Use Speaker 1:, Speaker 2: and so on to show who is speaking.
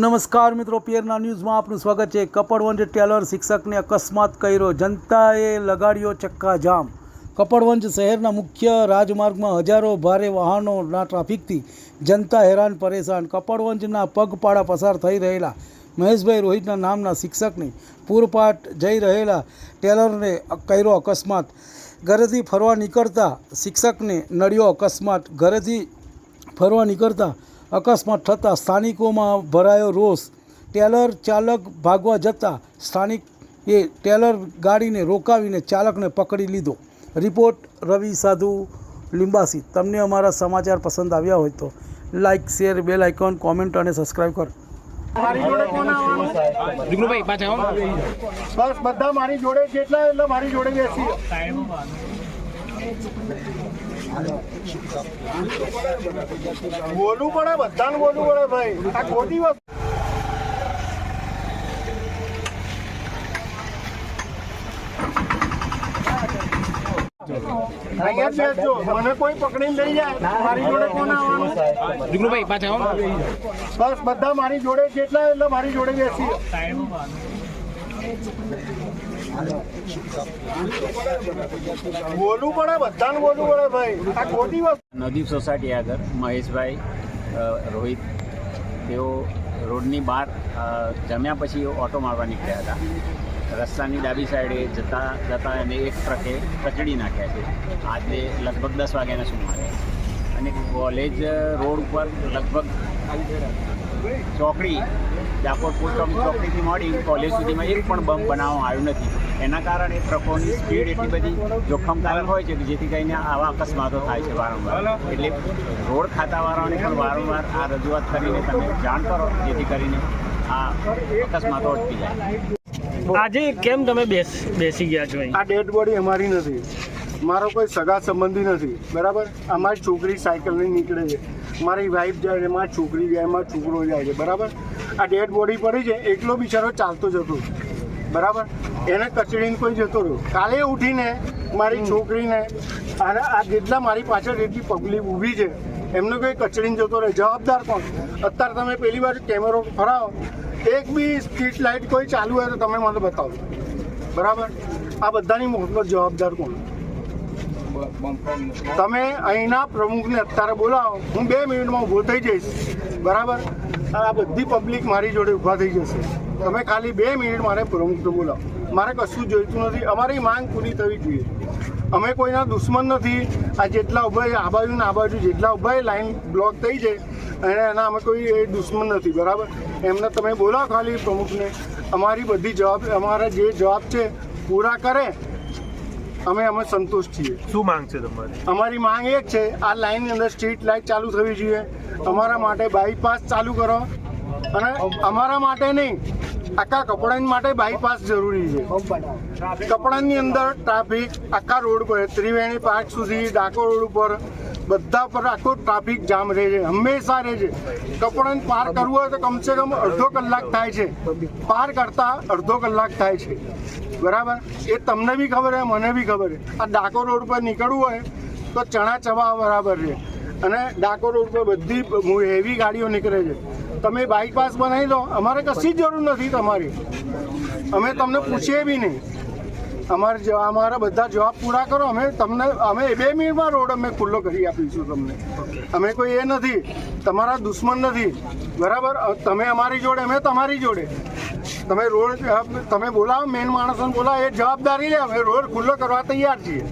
Speaker 1: નમસ્કાર મિત્રો, પીએરના ન્યૂઝમાં આપનું સ્વાગત છે। કપડવંજ ટેલર શિક્ષકને અકસ્માત કર્યો, જનતાએ લગાડ્યો ચક્કાજામ। કપડવંજ શહેરના મુખ્ય રાજમાર્ગમાં હજારો ભારે વાહનોના ટ્રાફિકથી જનતા હેરાન પરેશાન। કપડવંજના પગપાળા પસાર થઈ રહેલા મહેશભાઈ રોહિતના નામના શિક્ષકને પૂરપાટ જઈ રહેલા ટેલરને કર્યો અકસ્માત। ઘરેથી ફરવા નીકળતા શિક્ષકને નડ્યો અકસ્માત। ઘરેથી ફરવા નીકળતા અકસ્માત થતાં સ્થાનિકોમાં ભરાયો રોષ। ટેલર ચાલક ભાગવા જતાં સ્થાનિકે ટેલર ગાડીને રોકાવીને ચાલકને પકડી લીધો। રિપોર્ટ રવિ સાધુ લિંબાસી। તમને અમારા સમાચાર પસંદ આવ્યા હોય તો like, share, bell icon, comment અને સબસ્ક્રાઈબ કરો।
Speaker 2: મારી જોડે કોણ આવવાનું?
Speaker 3: દીકરુભાઈ પાછા આવો।
Speaker 2: બસ બધા મારી જોડે જેટલા એટલે મારી જોડે બેસી બોલવું પડે, બધાને બોલવું પડે ભાઈ। આ ખોટી વસ્તુ મને કોઈ પકડીને લઈ જાય, મારી જોડે કોણ આવવાનું?
Speaker 3: દીકરુભાઈ પાછા આવો।
Speaker 2: બસ બધા મારી જોડે જેટલા એટલે મારી જોડે બેસી બોલવું પડે, બધાને બોલવું પડે ભાઈ। આ ખોટી વસ્તુ
Speaker 4: નદીપ સોસાયટી આગળ મહેશભાઈ રોહિત તેઓ રોડની બહાર જમ્યા પછી ઓટો મારવા નીકળ્યા હતા। રસ્તાની ડાબી સાઈડે જતાં એને એક ટ્રકે કચડી નાખ્યા છે। આજે લગભગ 10 વાગ્યાના સુમારે અને કોલેજ રોડ ઉપર લગભગ ચોકડી ડાકોર પોસ્ટ ઓફિસ ચોકડીથી મળી કોલેજ સુધીમાં એક પણ બમ્પ બનાવવામાં આવ્યું નથી। એના કારણે ટ્રકોની સ્પીડ એટલી બધી જોખમકારક હોય છે કે જેથી કરીને આવા અકસ્માતો થાય છે વારંવાર। એટલે રોડ ખાતાવાળાઓને પણ વારંવાર આ રજૂઆત કરીને તમે જાણ કરો જેથી કરીને આ અકસ્માતો અટકી જાય।
Speaker 3: આજે કેમ તમે બેસી ગયા છો?
Speaker 2: આ ડેડ બોડી અમારી નથી, મારો કોઈ સગા સંબંધી નથી, બરાબર। અમારી છોકરી સાયકલ લઈને નીકળે છે, મારી વાઈફ જાય છે, મારી છોકરી જાય, મારો છોકરો જાય છે, બરાબર। આ ડેડ બોડી પડી છે, એકલો બિચારો ચાલતો જતો, બરાબર। એને કચડીને કોઈ જતો રહ્યો। કાલે ઉઠીને મારી છોકરીને અને આ જેટલા મારી પાછળ જેટલી પબ્લિક ઊભી છે એમને કોઈ કચડીને જતો રહે, જવાબદાર કોણ? અત્યારે તમે પેલી બાજુ કેમેરો ફરાવો, એક બી સ્ટ્રીટ લાઇટ કોઈ ચાલુ હોય તો તમે મને બતાવો, બરાબર। આ બધાની મોહબત જવાબદાર કોણ? તમે અહીંના પ્રમુખને અત્યારે બોલાવો, હું 2 મિનિટમાં ઊભો થઈ જઈશ, બરાબર। આ બધી પબ્લિક મારી જોડે ઊભા થઈ જશે। તમે ખાલી 2 મિનિટ મારે પ્રમુખને બોલાવો, મારે કશું જોઈતું નથી। અમારી માંગ પૂરી થવી જોઈએ। અમે કોઈના દુશ્મન નથી। આ જેટલા ઊભા આ બાજુ ને આ બાજુ જેટલા ઊભા લાઈન બ્લોક થઈ છે અને એના અમે કોઈ દુશ્મન નથી, બરાબર। એમને તમે બોલાવો ખાલી પ્રમુખને, અમારી બધી અમારા જે જવાબ છે પૂરા કરે અમે સંતુષ્ટ છીએ।
Speaker 5: શું માંગ છે તમારી?
Speaker 2: અમારી માંગ એક છે, આ લાઈનની અંદર સ્ટ્રીટ લાઇટ ચાલુ થવી જોઈએ। અમારા માટે બાયપાસ ચાલુ કરો, અને અમારા માટે નહીં, આખા કપડાની માટે બાયપાસ જરૂરી છે। કપડાની અંદર ટ્રાફિક આખા રોડ પર ત્રિવેણી પાર્ક સુધી ડાકોર રોડ ઉપર બધા પર આખો ટ્રાફિક જામ રહે છે, હંમેશા રહે છે। કપડાને પાર કરવું હોય તો કમસે કમ અડધો કલાક થાય છે, પાર કરતા અડધો કલાક થાય છે, બરાબર। એ તમને બી ખબર છે, મને બી ખબર છે। આ ડાકોર રોડ પર નીકળવું હોય તો ચણા ચવા બરાબર છે, અને ડાકોર રોડ પર બધી હેવી ગાડીઓ નીકળે છે। તમે બાયપાસ બનાવી દો, અમારે કશી જ જરૂર નથી તમારી, અમે તમને પૂછીએ બી નહીં। અમારા બધા જવાબ પૂરા કરો, અમે 2 મિનિટમાં રોડ અમે ખુલ્લો કરી આપીશું તમને। અમે કોઈ એ નથી, તમારા દુશ્મન નથી, બરાબર। તમે અમારી જોડે, અમે તમારી જોડે। તમે રોડ તમે બોલાવો, મેન માણસોને બોલાવો, એ જવાબદારી લે, અમે રોડ ખુલ્લો કરવા તૈયાર છીએ।